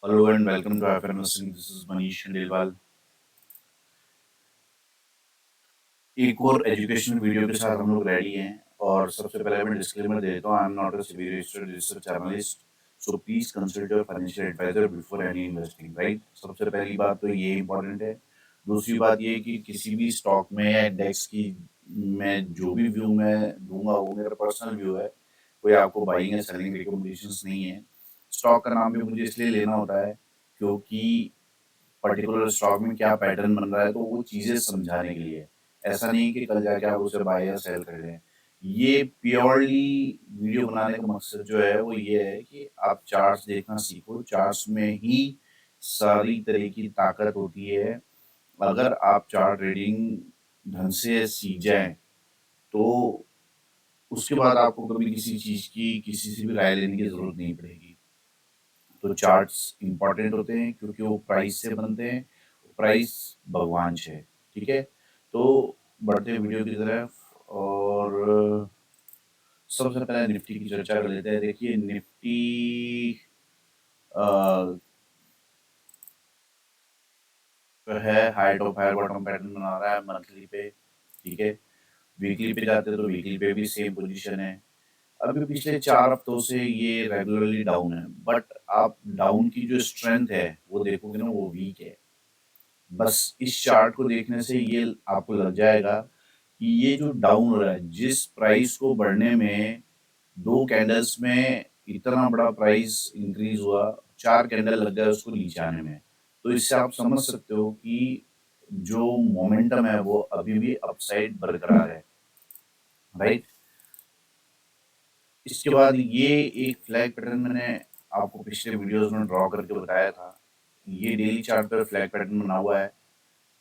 Hello and welcome to IFR Investing. This is Manish Khandelwal. एक और educational video के साथ हम लोग रेडी हैं और सबसे पहले मैं डिस्क्लेमर दे देता हूँ I am not a civil registered research analyst so please consult your financial advisor before any investing right. सबसे पहली बात तो ये इंपॉर्टेंट है। दूसरी बात ये कि किसी भी स्टॉक में या इंडेक्स की मैं जो भी व्यू मैं दूंगा वो मेरा पर्सनल व्यू है। कोई आपको बाइंग या सेलिंग रिकमेंडेशंस नहीं है। स्टॉक का नाम भी मुझे इसलिए लेना होता है क्योंकि पर्टिकुलर स्टॉक में क्या पैटर्न बन रहा है तो वो चीज़ें समझाने के लिए। ऐसा नहीं कि कल जाके आप उसे बाय या सेल कर लें। ये प्योरली वीडियो बनाने का मकसद जो है वो ये है कि आप चार्ट्स देखना सीखो। चार्ट्स में ही सारी तरह की ताकत होती है। अगर आप चार्ट रीडिंग ढंग से सीख जाएँ तो उसके बाद आपको कभी किसी चीज़ की किसी से भी राय लेने की ज़रूरत नहीं पड़ेगी। तो चार्ट्स इम्पोर्टेंट होते हैं क्योंकि वो प्राइस से बनते हैं। प्राइस भगवान है, ठीक है? तो बढ़ते हैं वीडियो की तरफ और सबसे पहले निफ्टी की चर्चा कर लेते हैं। देखिए निफ्टी अ, जो है high top high bottom pattern बना रहा है मंथली पे, ठीक है? वीकली पे जाते हैं तो वीकली पे भी सेम पोजीशन है। अभी पिछले 4 हफ्तों से ये रेगुलरली डाउन है, बट आप डाउन की जो स्ट्रेंथ है वो देखोगे ना वो वीक है। बस इस चार्ट को देखने से ये आपको लग जाएगा कि ये जो डाउन हो रहा है जिस प्राइस को बढ़ने में 2 कैंडल्स में इतना बड़ा प्राइस इंक्रीज हुआ, 4 कैंडल लग गए उसको नीचे आने में। तो इससे आप समझ सकते हो कि जो मोमेंटम है वो अभी भी अपसाइड बरकरार है, राइट? इसके बाद ये एक फ्लैग पैटर्न मैंने आपको पिछले वीडियोस में ड्रॉ करके बताया था। ये डेली चार्ट पर फ्लैग पैटर्न बना हुआ है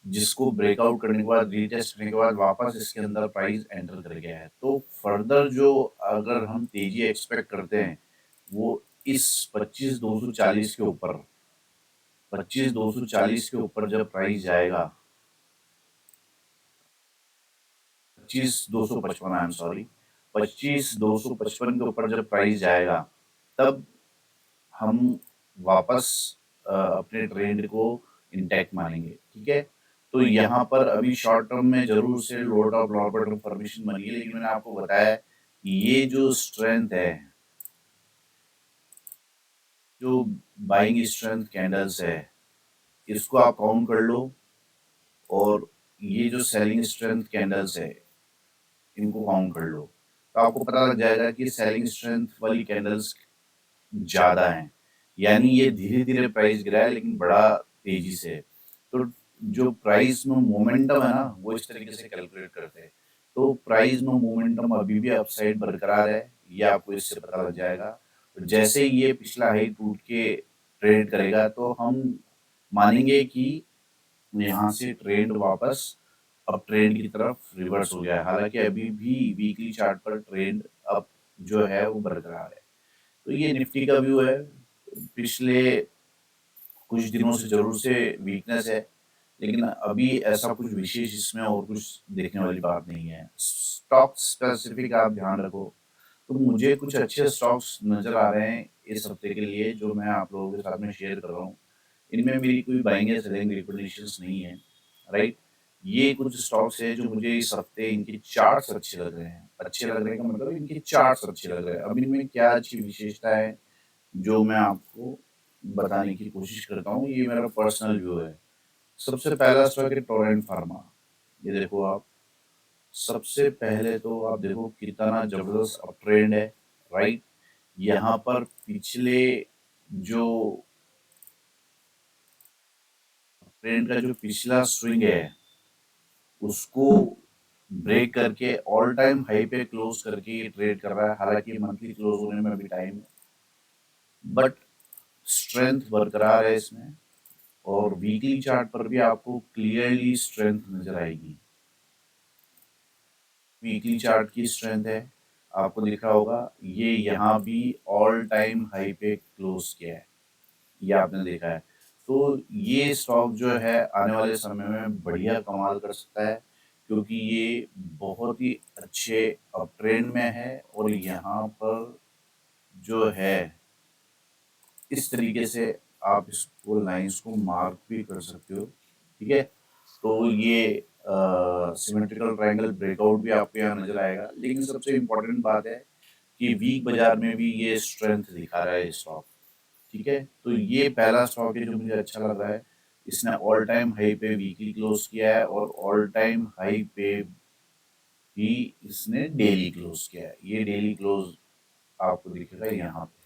जिसको ब्रेकआउट करने के बाद रीटेस्ट करने के बाद वापस इसके अंदर प्राइस एंटर कर गया है। तो फर्दर जो अगर हम तेजी एक्सपेक्ट करते हैं वो इस 25,240 के ऊपर 25,240 के ऊपर जब प्राइस जाएगा 25,255 आई एम सॉरी 25,255 के ऊपर जब प्राइस जाएगा तब हम वापस अपने ट्रेंड को इंटैक्ट मानेंगे, ठीक है? तो यहाँ पर अभी शॉर्ट टर्म में जरूर से load of lot button formation बनी है, लेकिन मैंने आपको बताया कि ये जो स्ट्रेंथ है, जो बाइंग स्ट्रेंथ कैंडल्स है, इसको आप काउंट कर लो और ये जो सेलिंग स्ट्रेंथ कैंडल्स है इनको काउंट कर लो तो आपको पता लग जाएगा कि सेलिंग स्ट्रेंथ वाली कैंडल्स ज़्यादा हैं। यानी ये धीरे-धीरे प्राइस गिरा है लेकिन बड़ा तेज़ी से। तो जो प्राइस में मोमेंटम है ना, वो इस तरीके से कैलकुलेट करते हैं। तो प्राइस में मोमेंटम अभी भी अपसाइड बरकरार है, ये आपको इससे पता लग जाएगा। तो जैसे ही ये पिछला हाई टूट के ट्रेड करेगा तो हम मानेंगे कि यहाँ से ट्रेंड वापस अप ट्रेंड की तरफ रिवर्स हो गया है। हालाँकि अभी भी वीकली चार्ट पर ट्रेंड अप जो है वो बरकरार है। तो ये निफ्टी का व्यू है। पिछले कुछ दिनों से ज़रूर से वीकनेस है, लेकिन अभी ऐसा कुछ विशेष इसमें और कुछ देखने वाली बात नहीं है। स्टॉक स्पेसिफिक आप ध्यान रखो। तो मुझे कुछ अच्छे स्टॉक्स नज़र आ रहे हैं इस हफ्ते के लिए जो मैं आप लोगों के साथ में शेयर कर रहा हूँ। इनमें मेरी कोई बाइंग या सेलिंग रिकमेंडेशंस नहीं है, राइट? ये कुछ स्टॉक्स हैं जो मुझे इस हफ्ते इनके चार्ट्स अच्छे लग रहे हैं। अच्छे लग रहे हैं का मतलब इनके चार्ट्स अच्छे लग रहे हैं। अब इनमें क्या अच्छी विशेषता है जो मैं आपको बताने की कोशिश करता हूँ, ये मेरा पर्सनल व्यू है। सबसे पहला स्टॉक है टोरेंट फार्मा। ये देखो आप, सबसे पहले तो आप देखो कितना जबरदस्त अप ट्रेंड है, राइट? यहाँ पर पिछले जो ट्रेंड का जो पिछला स्विंग है उसको ब्रेक करके ऑल टाइम हाई पे क्लोज करके ये ट्रेड कर रहा है। हालांकि मंथली क्लोज होने में अभी टाइम है, बट स्ट्रेंथ बरकरार है इसमें और वीकली चार्ट पर भी आपको क्लियरली स्ट्रेंथ नजर आएगी। वीकली चार्ट की स्ट्रेंथ है, आपको दिख रहा होगा ये यहाँ भी ऑल टाइम हाई पे क्लोज किया है, ये आपने देखा है। तो ये स्टॉक जो है आने वाले समय में बढ़िया कमाल कर सकता है क्योंकि ये बहुत ही अच्छे अप ट्रेंड में है और यहाँ पर जो है इस तरीके से आप इसको लाइंस को मार्क भी कर सकते हो, ठीक है। तो ये सिमेट्रिकल ट्रायंगल ब्रेकआउट भी आपको यहाँ नजर आएगा, लेकिन सबसे इम्पोर्टेंट बात है कि वीक बाजार में भी ये स्ट्रेंथ दिखा रहा है स्टॉक, ठीक है। तो ये पहला स्टॉक है जो मुझे अच्छा लग रहा है। इसने ऑल टाइम हाई पे वीकली क्लोज किया है और ऑल टाइम हाई पे भी इसने डेली क्लोज किया है। ये डेली क्लोज आपको दिखेगा यहाँ पे,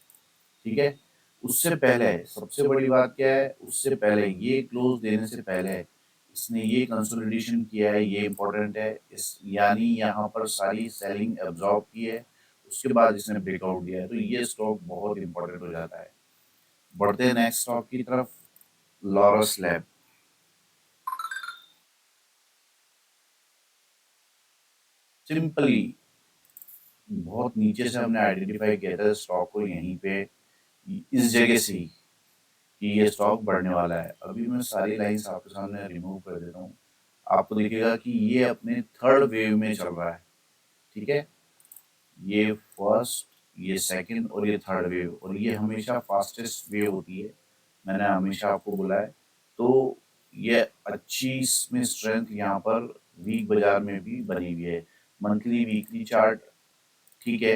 ठीक है। उससे पहले सबसे बड़ी बात क्या है, उससे पहले ये क्लोज देने से पहले इसने ये कंसोलिडेशन किया है, ये इंपॉर्टेंट है। इस यानी यहाँ पर सारी सेलिंग एब्जॉर्ब की है, उसके बाद इसने ब्रेकआउट दिया है, तो ये स्टॉक बहुत इंपॉर्टेंट हो जाता है। बढ़ते हैं नेक्स्ट स्टॉक की तरफ, लॉरस लैब। सिंपली बहुत नीचे से हमने आइडेंटिफाई किया था स्टॉक को, यहीं पे इस जगह से ही कि ये स्टॉक बढ़ने वाला है। अभी मैं सारी लाइंस आपके सामने रिमूव कर देता हूँ, आपको दिखेगा कि ये अपने थर्ड वेव में चल रहा है, ठीक है। ये फर्स्ट, ये सेकंड और ये थर्ड वेव, और ये हमेशा फास्टेस्ट वेव होती है, मैंने हमेशा आपको बोला है। तो ये अच्छी इसमें स्ट्रेंथ यहाँ पर वीक बाजार में भी बनी हुई है। मंथली वीकली चार्ट, ठीक है।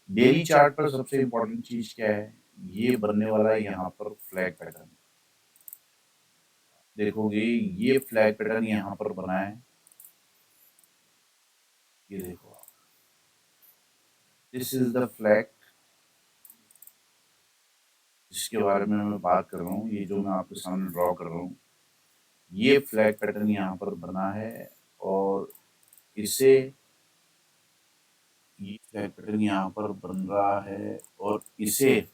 डेली चार्ट पर सबसे इम्पोर्टेंट चीज क्या है, ये बनने वाला है यहाँ पर फ्लैग पैटर्न। देखोगे ये फ्लैग पैटर्न यहाँ पर बना है, ये देखो, दिस इज द फ्लैग जिसके बारे में मैं बात कर रहा हूँ, ये जो मैं आपके सामने ड्रॉ कर रहा हूँ, ये फ्लैग पैटर्न यहाँ पर बना है। और इसे, ये फ्लैग पैटर्न यहाँ पर बन रहा है और इसे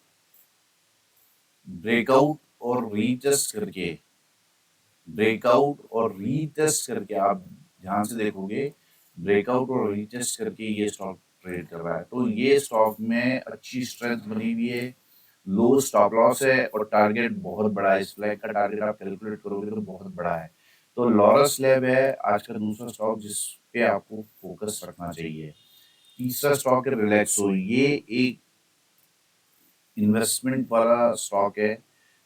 ब्रेकआउट और रीटेस्ट करके, ब्रेकआउट और रीटेस्ट करके, आप ध्यान से देखोगे, ब्रेकआउट और रीटेस्ट करके ये स्टॉक ट्रेड कर रहा है। तो ये स्टॉक में अच्छी स्ट्रेंथ बनी हुई है, लो स्टॉप लॉस है और टारगेट बहुत बड़ा है। इस फ्लैग का टारगेट आप कैलकुलेट करोगे तो बहुत बड़ा है। तो लॉरस लैब है आज का दूसरा स्टॉक जिस पे आपको फोकस रखना चाहिए। तीसरा स्टॉक है रिलैक्सो। ये एक इन्वेस्टमेंट वाला स्टॉक है,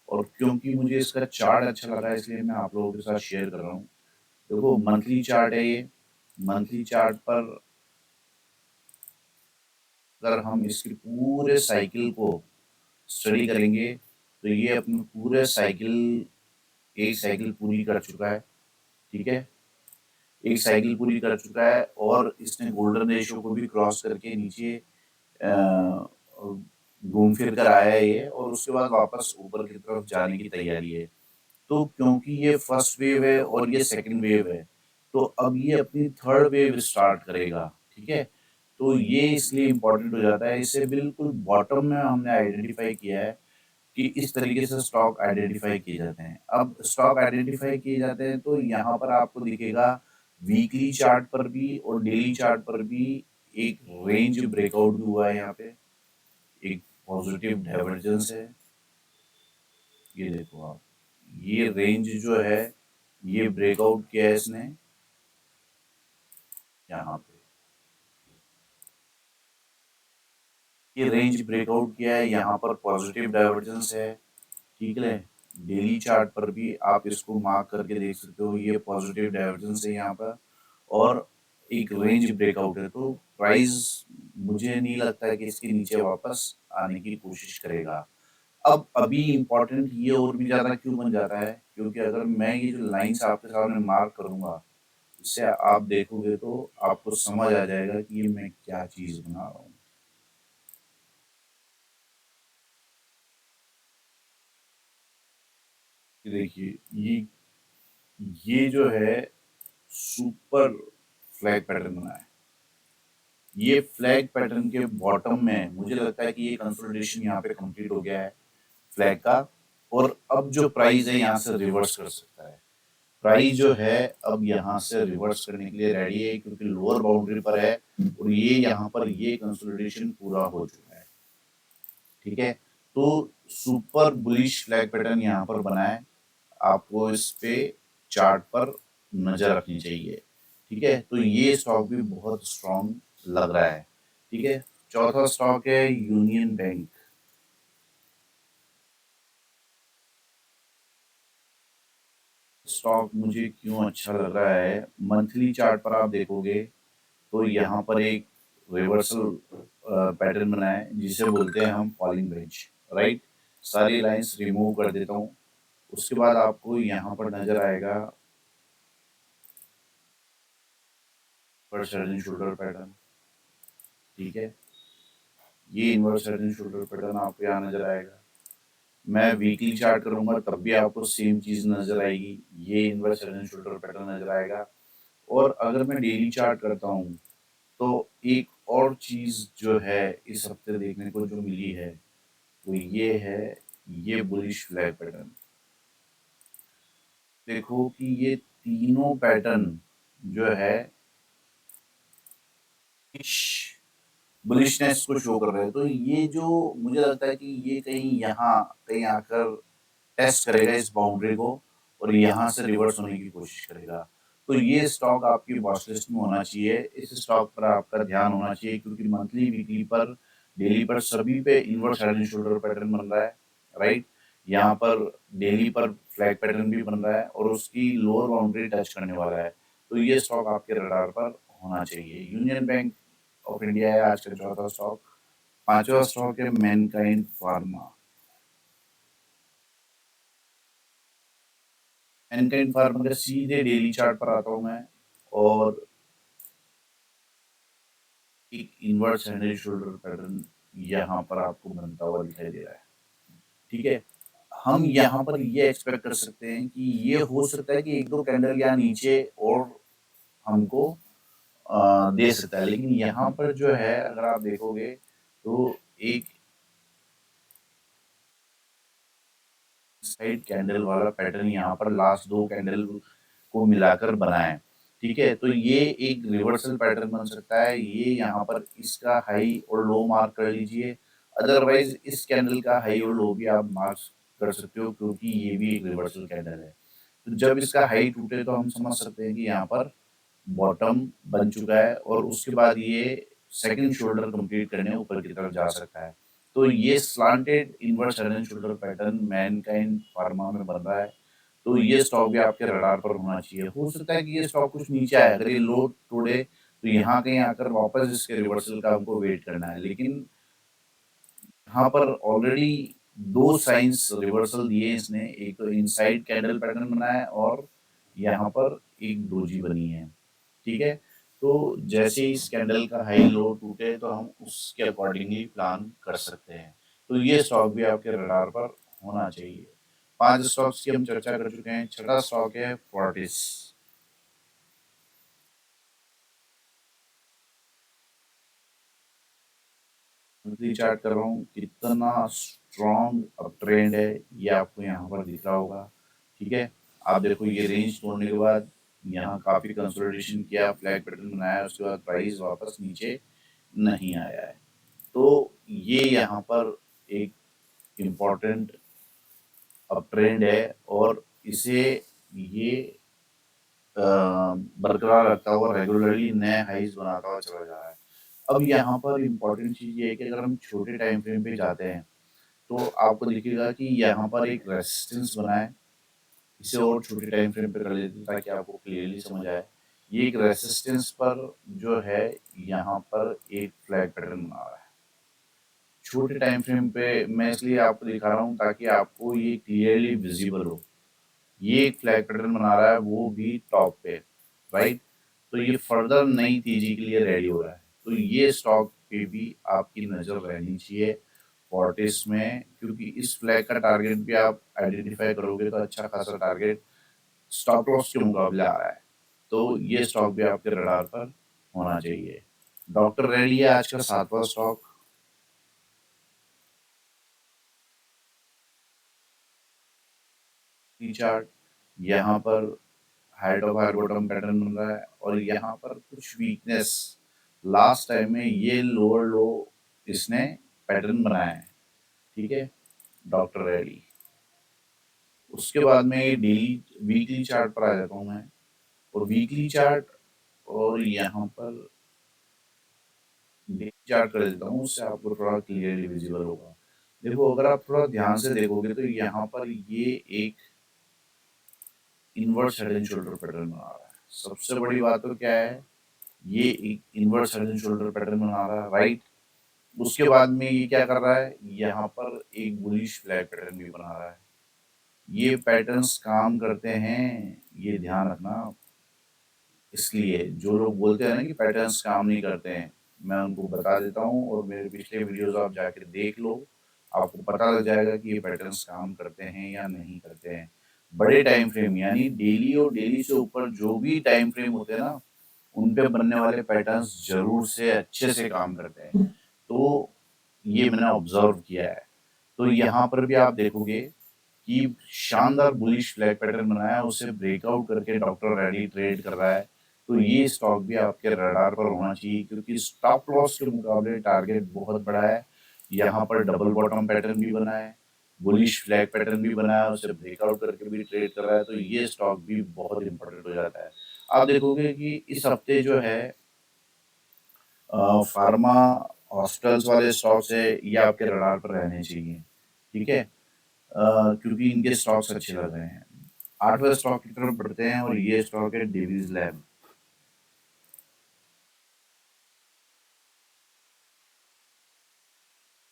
और क्योंकि मुझे इसका चार्ट अच्छा लगा है इसलिए मैं आप लोगों के साथ शेयर कर रहा हूँ। देखो मंथली चार्ट है ये, मंथली चार्ट पर अगर हम इसके पूरे साइकिल को स्टडी करेंगे तो ये अपनी पूरे साइकिल, एक साइकिल पूरी कर चुका है, ठीक है। एक साइकिल पूरी कर चुका है और इसने गोल्डन रेशियो को भी क्रॉस करके नीचे घूम फिर कर आया है ये, और उसके बाद वापस ऊपर की तरफ जाने की तैयारी है। तो क्योंकि ये फर्स्ट वेव है और ये सेकंड वेव है, तो अब ये अपनी थर्ड वेव स्टार्ट करेगा, ठीक है। तो ये इसलिए इम्पोर्टेंट हो जाता है, इसे बिल्कुल बॉटम में हमने आइडेंटिफाई किया है कि इस तरीके से स्टॉक आइडेंटिफाई किए जाते हैं। अब स्टॉक आइडेंटिफाई किए जाते हैं तो यहाँ पर आपको दिखेगा वीकली चार्ट पर भी और डेली चार्ट पर भी एक रेंज ब्रेकआउट भी हुआ है। यहाँ पे एक पॉजिटिव डाइवर्जेंस है, ये देखो आप, ये रेंज जो है ये ब्रेकआउट किया है इसने यहाँ पे, ये रेंज ब्रेकआउट किया है, यहाँ पर पॉजिटिव डाइवर्जेंस है, ठीक है। डेली चार्ट पर भी आप इसको मार्क करके देख सकते हो, ये पॉजिटिव डाइवर्जेंस है यहाँ पर, और एक रेंज ब्रेकआउट है। तो प्राइस मुझे नहीं लगता है कि इसके नीचे वापस आने की कोशिश करेगा। अब अभी इम्पोर्टेंट ये और भी ज्यादा क्यों बन जाता है, क्योंकि अगर मैं ये जो लाइंस आपके सामने मार्क करूंगा, इससे आप देखोगे तो आपको समझ आ जाएगा कि ये मैं क्या चीज बना रहा हूँ। देखिए ये जो है सुपर फ्लैग पैटर्न बना है। ये फ्लैग पैटर्न के बॉटम में मुझे लगता है कि ये कंसोलिडेशन यहाँ पे कंप्लीट हो गया है फ्लैग का, और अब जो प्राइस है यहाँ से रिवर्स कर सकता है। प्राइस जो है अब यहाँ से रिवर्स करने के लिए रेडी है, क्योंकि लोअर बाउंड्री पर है और ये यहाँ पर ये कंसोलिडेशन पूरा हो चुका है, ठीक है। तो सुपर बुलिश फ्लैग पैटर्न यहाँ पर बना है, आपको इस पे चार्ट पर नजर रखनी चाहिए, ठीक है। तो ये स्टॉक भी बहुत स्ट्रॉन्ग लग रहा है, ठीक है। चौथा स्टॉक है यूनियन बैंक। स्टॉक मुझे क्यों अच्छा लग रहा है, मंथली चार्ट पर आप देखोगे तो यहाँ पर एक रिवर्सल पैटर्न बना है जिसे बोलते हैं हम फॉलिंग वेज, राइट। सारी लाइंस रिमूव कर देता हूँ, उसके बाद आपको यहाँ पर नजर आएगा inverse head and shoulder pattern. ठीक है, ये inverse head and shoulder pattern आपको यहाँ नजर आएगा। मैं वीकली चार्ट करूंगा तब भी आपको सेम चीज नजर आएगी, ये inverse head and shoulder pattern नजर आएगा। और अगर मैं डेली चार्ट करता हूँ तो एक और चीज जो है इस हफ्ते देखने को जो मिली है वो ये है, ये बुलिश फ्लैग पैटर्न। देखो कि ये तीनों पैटर्न जो है बुलिशनेस को शो कर रहे हैं। तो ये जो मुझे लगता है कि ये कहीं आकर टेस्ट करेगा इस बाउंड्री को और यहाँ से रिवर्स होने की कोशिश करेगा। तो ये स्टॉक आपकी वॉच लिस्ट में होना चाहिए, इस स्टॉक पर आपका ध्यान होना चाहिए क्योंकि मंथली वीकली पर डेली पर सभी पे inverse head and shoulder pattern बन रहा है, राइट। यहाँ पर डेली पर फ्लैग पैटर्न भी बन रहा है और उसकी लोअर बाउंड्री टच करने वाला है। तो ये स्टॉक आपके रडार पर होना चाहिए। यूनियन बैंक ऑफ इंडिया है आज का चौथा स्टॉक। पांचवा स्टॉक है मैनकाइंड फार्मा। मैनकाइंड फार्मा का सीधे डेली चार्ट पर आता हूं मैं और एक inverse head and shoulder pattern यहाँ पर आपको बनता हुआ दिखाई दे रहा है। ठीक है, हम यहाँ पर ये एक्सपेक्ट कर सकते हैं कि ये हो सकता है कि एक दो कैंडल या नीचे और हमको दे सकता है, लेकिन यहाँ पर जो है अगर आप देखोगे तो एक साइड कैंडल वाला पैटर्न यहाँ पर लास्ट दो कैंडल को मिलाकर बना है। ठीक है, तो ये एक रिवर्सल पैटर्न बन सकता है। ये यहाँ पर इसका हाई और लो मार्क कर लीजिए, अदरवाइज इस कैंडल का हाई और लो भी आप मार्क कर सकते हो क्योंकि ये भी एक रिवर्सल कैंडल है। तो जब इसका हाई टूटे तो हम समझ सकते हैं कि यहाँ पर बॉटम बन चुका है और उसके बाद ये सेकंड शोल्डर कंप्लीट करने ऊपर की तरफ जा सकता है। तो ये slanted inverse head and shoulder pattern Mankind pharma में बन रहा है। तो ये स्टॉक भी आपके रडार पर होना चाहिए। हो सकता है कि ये स्टॉक कुछ नीचे आए, अगर ये लो तोड़े तो यहाँ कहीं आकर वापस इसके रिवर्सल का हमको वेट करना है, लेकिन यहाँ पर ऑलरेडी दो साइंस रिवर्सल दिए इसने, एक तो इनसाइड कैंडल पैटर्न बना है और यहाँ पर एक डोजी बनी है। ठीक है, तो जैसे ही इस कैंडल का हाई लो टूटे तो हम उसके अकॉर्डिंगली प्लान कर सकते हैं। तो ये स्टॉक भी आपके रडार पर होना चाहिए। 5 स्टॉक्स की हम चर्चा कर चुके हैं। छठा स्टॉक है फोर्टिस। मंथली चार्ट कर रहा हूँ, कितना स्ट्रॉन्ग अप ट्रेंड है ये आपको यहाँ पर दिख रहा होगा। ठीक है, आप देखो ये रेंज तोड़ने के बाद यहाँ काफी कंसोलिडेशन किया, फ्लैग पैटर्न बनाया, उसके बाद प्राइस वापस नीचे नहीं आया है। तो ये यहाँ पर एक इम्पॉर्टेंट अप ट्रेंड है और इसे ये बरकरार रखता हुआ रेगुलरली नए हाइज बनाता हुआ चला जा रहा है। अब यहाँ पर इम्पोर्टेंट चीज ये है कि अगर हम छोटे टाइम फ्रेम पे जाते हैं तो आपको दिखेगा कि यहाँ पर एक रेजिस्टेंस बना है। इसे और छोटे टाइम फ्रेम पे कर लेते हैं ताकि आपको क्लियरली समझ आए। ये एक रेजिस्टेंस पर जो है यहाँ पर एक फ्लैग पैटर्न बना रहा है। छोटे टाइम फ्रेम पे मैं इसलिए आपको दिखा रहा हूँ ताकि आपको ये क्लियरली विजिबल हो। ये एक फ्लैग पैटर्न बना रहा है, वो भी टॉप पे, राइट। तो ये फर्दर नई तेजी के लिए रेडी हो रहा है। तो ये स्टॉक पे भी आपकी नजर रहनी चाहिए फोर्टिस में, क्योंकि इस फ्लैग का टारगेट भी आप आइडेंटिफाई करोगे तो अच्छा खासा टारगेट स्टॉप लॉस के मुकाबले आ रहा है। तो ये स्टॉक भी आपके रडार पर होना चाहिए। डॉक्टर रेड्डी है आज का सातवां स्टॉक। चार्ट यहाँ पर height of higher bottom pattern बन रहा है और यहाँ पर कुछ वीकनेस लास्ट टाइम में ये लोअर लो इसने पैटर्न बनाया है। ठीक है, डॉक्टर रेड्डी। उसके बाद में ये डेली वीकली चार्ट पर आ जाता हूँ मैं और वीकली चार्ट और यहाँ पर डेली चार्ट कर देता हूँ, उससे आपको थोड़ा क्लियरली विजिबल होगा। देखो अगर आप थोड़ा ध्यान से देखोगे तो यहाँ पर ये एक inverse head and shoulder pattern बना रहा है। सबसे बड़ी बात तो क्या है, ये एक inverse head and shoulder pattern बना रहा है, राइट। उसके बाद में ये क्या कर रहा है, यहाँ पर एक बुलिश फ्लैग पैटर्न भी बना रहा है। ये पैटर्न्स काम करते हैं, ये ध्यान रखना आप। इसलिए जो लोग बोलते हैं ना कि पैटर्न्स काम नहीं करते हैं, मैं उनको बता देता हूँ, और मेरे पिछले वीडियोस आप जाकर देख लो, आपको पता लग जाएगा कि ये पैटर्न्स काम करते हैं या नहीं करते हैं। बड़े टाइम फ्रेम यानी डेली और डेली से ऊपर जो भी टाइम फ्रेम होते हैं ना, उन पे बनने वाले पैटर्न्स जरूर से अच्छे से काम करते हैं। तो ये मैंने ऑब्जर्व किया है। तो यहाँ पर भी आप देखोगे कि शानदार बुलिश फ्लैग पैटर्न बनाया, उसे ब्रेकआउट करके डॉक्टर रेड्डी ट्रेड कर रहा है। तो ये स्टॉक भी आपके रडार पर होना चाहिए, क्योंकि स्टॉप लॉस के मुकाबले टारगेट बहुत बड़ा है। यहाँ पर डबल बॉटम पैटर्न भी बना है, बुलिश फ्लैग पैटर्न भी बना है, उसे ब्रेकआउट करके भी ट्रेड कर रहा है। तो ये स्टॉक भी बहुत इंपॉर्टेंट हो जाता है। आप देखोगे कि इस हफ्ते जो है फार्मा हॉस्पिटल्स वाले स्टॉक्स है, ये आपके रडार पर रहने चाहिए, ठीक है। क्योंकि इनके स्टॉक्स अच्छे लग रहे हैं। 8वें स्टॉक की तरफ बढ़ते हैं, और ये स्टॉक है Davis lab.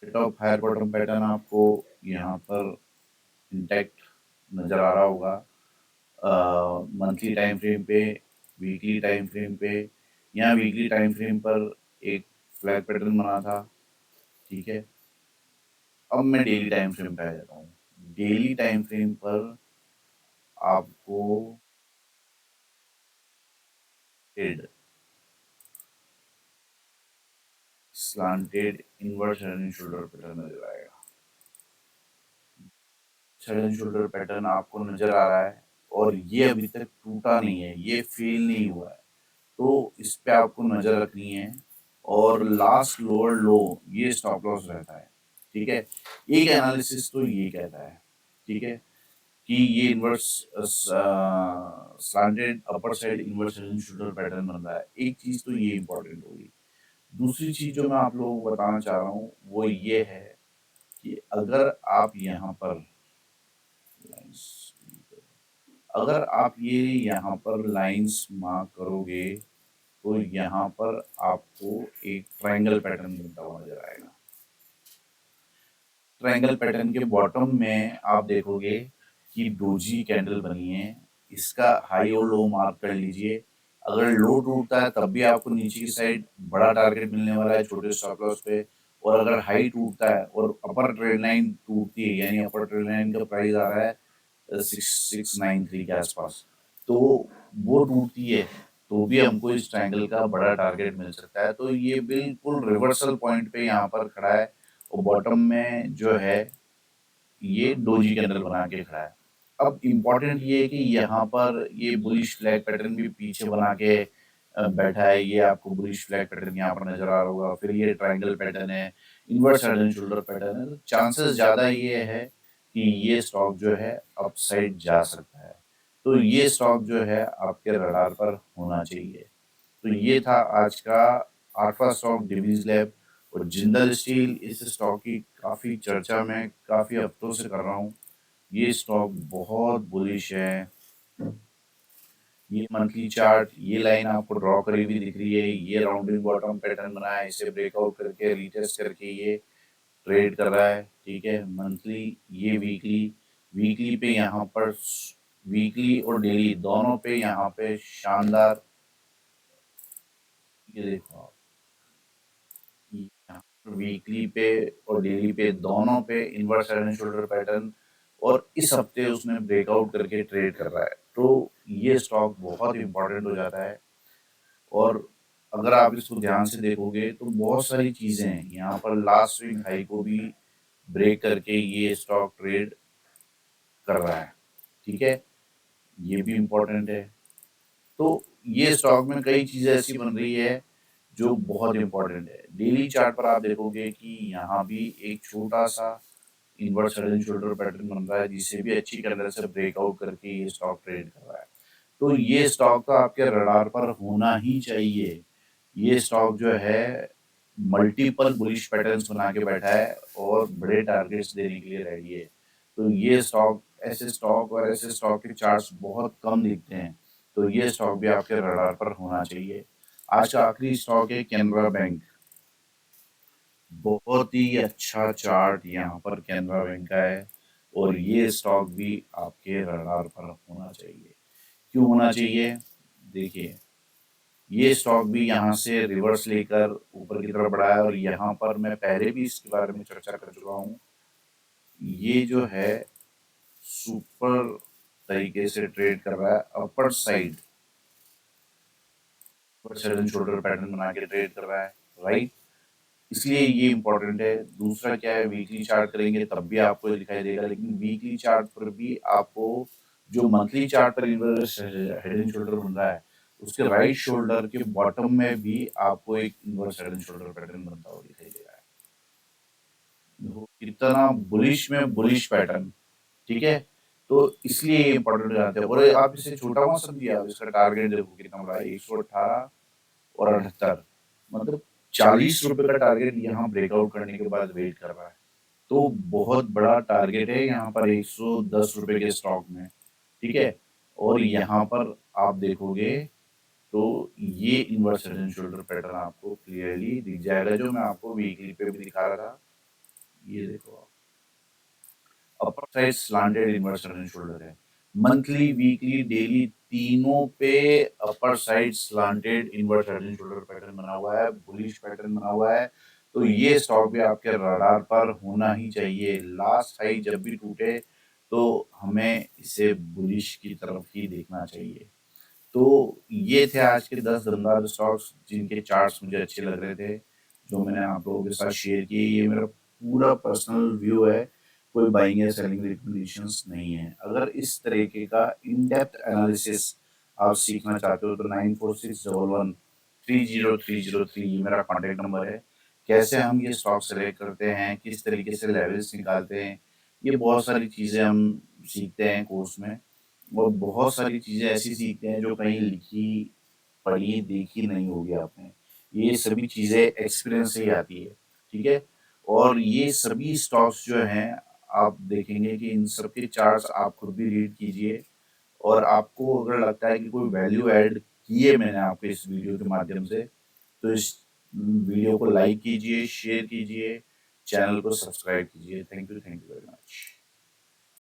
Top higher bottom pattern आपको यहाँ पर इंटैक्ट नजर आ रहा होगा, मंथली टाइम फ्रेम पे, वीकली टाइम फ्रेम पे। यहाँ वीकली टाइम फ्रेम पर एक फ्लैग पैटर्न बना था, ठीक है। अब मैं डेली टाइम फ्रेम पे आ जाता हूँ। डेली टाइम फ्रेम पर आपको slanted inverse head and shoulder pattern नजर आएगा। हेड एंड शोल्डर पैटर्न आपको नजर आ रहा है, और ये अभी तक टूटा नहीं है, ये फेल नहीं हुआ है। तो इस पे आपको नजर रखनी है, और लास्ट लोअर लो ये स्टॉप लॉस रहता है, ठीक है। एक एनालिसिस तो ये कहता है, ठीक है, कि ये inverse slanted upper side inverse head and shoulder pattern बन रहा है। एक चीज तो ये इंपॉर्टेंट होगी। दूसरी चीज जो मैं आप लोगों को बताना चाह रहा हूँ वो ये है कि अगर आप ये यहाँ पर लाइंस मार्क करोगे, तो यहाँ पर आपको एक ट्रायंगल पैटर्न बनता हुआ नजर आएगा। ट्रायंगल पैटर्न के बॉटम में आप देखोगे कि डोजी कैंडल बनी है। इसका हाई और लो मार्क कर लीजिए। अगर लो टूटता है तब भी आपको नीचे की साइड बड़ा टारगेट मिलने वाला है छोटे स्टॉप लॉस पे, और अगर हाई टूटता है और अपर ट्रेड लाइन टूटती है, यानी अपर ट्रेड लाइन का प्राइस आ रहा है 6693 के आसपास, तो वो टूटती है तो भी हमको इस ट्रायंगल का बड़ा टारगेट मिल सकता है। तो ये बिल्कुल रिवर्सल पॉइंट पे यहाँ पर खड़ा है, और बॉटम में जो है ये डोजी कैंडल बना के खड़ा है। अब इम्पोर्टेंट ये है कि यहाँ पर ये बुलिश फ्लैग पैटर्न भी पीछे बना के बैठा है। ये आपको बुलिश फ्लैग पैटर्न यहाँ पर नजर आ रहा होगा। फिर ये ट्रायंगल पैटर्न है, inverse head and shoulder pattern है। तो चांसेस ज्यादा ये है कि ये स्टॉक जो है अपसाइड जा सकता है। तो ये स्टॉक जो है आपके रडार पर होना चाहिए। तो ये था आज का 8वां स्टॉक डिवीज लैब। और जिंदल स्टील, इस स्टॉक की काफी चर्चा मैं काफी हफ्तों से कर रहा हूँ। ये स्टॉक बहुत बुलिश है। ये मंथली चार्ट, ये लाइन आपको ड्रॉ करी हुई दिख रही है, ये राउंडिंग बॉटम पैटर्न बना है, इसे ब्रेकआउट करके रीटेस्ट करके ये ट्रेड कर रहा है, ठीक है। मंथली, ये वीकली, वीकली पे यहाँ पर, वीकली और डेली दोनों पे यहाँ पे शानदार, ये देखो आप, वीकली पे और डेली पे दोनों पे inverse head and shoulder pattern, और इस हफ्ते उसने ब्रेकआउट करके ट्रेड कर रहा है। तो ये स्टॉक बहुत इंपॉर्टेंट हो जाता है। और अगर आप इसको ध्यान से देखोगे तो बहुत सारी चीजें हैं यहाँ पर। लास्ट स्विंग हाई को भी ब्रेक करके ये स्टॉक ट्रेड कर रहा है, ठीक है। ये भी इंपॉर्टेंट है। तो ये स्टॉक में कई चीजें ऐसी बन रही है जो बहुत इंपॉर्टेंट है। डेली चार्ट पर आप देखोगे कि यहाँ भी एक छोटा सा inverse head and shoulder pattern बन रहा है, जिसे भी अच्छी कैंडल से ब्रेकआउट करके ये स्टॉक ट्रेड कर रहा है। तो ये स्टॉक तो आपके रडार पर होना ही चाहिए। ये स्टॉक जो है मल्टीपल बुलिश पैटर्न्स बना के बैठा है और बड़े टारगेट्स देने के लिए रेडी है। तो ये स्टॉक ऐसे स्टॉक और ऐसे स्टॉक के चार्ट्स बहुत कम दिखते हैं, तो ये स्टॉक भी आपके रडार पर होना चाहिए। आज का आखिरी स्टॉक है कैनरा बैंक। बहुत ही अच्छा चार्ट यहाँ पर कैनरा बैंक का है और ये स्टॉक भी आपके रडार पर होना चाहिए। क्यों होना चाहिए? देखिए, ये स्टॉक भी यहाँ से रिवर्स लेकर ऊपर की तरफ बढ़ा है और यहाँ पर मैं पहले भी इसके बारे में चर्चा कर चुका हूँ। ये जो है सुपर तरीके से ट्रेड कर रहा है upper side, head and shoulder pattern बना के ट्रेड कर रहा है, राइट। इसलिए ये इंपॉर्टेंट है। दूसरा क्या है, वीकली चार्ट करेंगे तब भी आपको ये दिखाई देगा, लेकिन वीकली चार्ट पर भी आपको जो मंथली चार्ट पर इन्वर्स हेड एंड शोल्डर बन रहा है उसके राइट शोल्डर के बॉटम में भी आपको एक inverse head and shoulder pattern बनता हुआ दिखाई दे रहा है। देखो कितना बुलिश में बुलिश पैटर्न, ठीक है। तो इसलिए ये इंपॉर्टेंट हो जाते हैं। और आप इसे छोटा मत समझिए, आप इसका टारगेट देखो कितना बड़ा है, 118 और 78, मतलब 40 रुपए का टारगेट यहाँ ब्रेकआउट करने के बाद वेट कर रहा है। तो बहुत बड़ा टारगेट है यहाँ पर 110 रुपए के स्टॉक में, ठीक है। और यहाँ पर आप देखोगे तो ये inverse head and shoulder pattern आपको क्लियरली दिख जाएगा, जो मैं आपको वीकली पे भी दिखा रहा था। ये देखो आप, upper side slanted inverse head and shoulder है। मंथली, वीकली, डेली तीनों पे upper side slanted inverse head and shoulder pattern बना हुआ है, बुलिश पैटर्न बना हुआ है। तो ये स्टॉक भी आपके रडार पर होना ही चाहिए। लास्ट हाई जब भी टूटे तो हमें इसे बुलिश की तरफ ही देखना चाहिए। तो ये थे आज के 10 दमदार स्टॉक्स जिनके चार्ट्स मुझे अच्छे लग रहे थे, जो मैंने आप लोगों के साथ शेयर किए। ये मेरा पूरा पर्सनल व्यू है, कोई बाइंग या सेलिंग रिकमेंडेशंस नहीं है। अगर इस तरीके का इन डेप्थ एनालिसिस आप सीखना चाहते हो तो 9461130303 ये मेरा कॉन्टेक्ट नंबर है। कैसे हम ये स्टॉक सेलेक्ट करते हैं, किस तरीके से लेवल्स निकालते हैं, ये बहुत सारी चीज़ें हम सीखते हैं कोर्स में। और बहुत सारी चीज़ें ऐसी सीखते हैं जो कहीं लिखी पढ़ी देखी नहीं होगी आपने। ये सभी चीज़ें एक्सपीरियंस से ही आती है, ठीक है। और ये सभी स्टॉक्स जो हैं आप देखेंगे कि इन सब के चार्ट्स आप खुद भी रीड कीजिए। और आपको अगर लगता है कि कोई वैल्यू ऐड की है मैंने आपके इस वीडियो के माध्यम से, तो इस वीडियो को लाइक कीजिए, शेयर कीजिए, चैनल को सब्सक्राइब कीजिए। Thank you very much.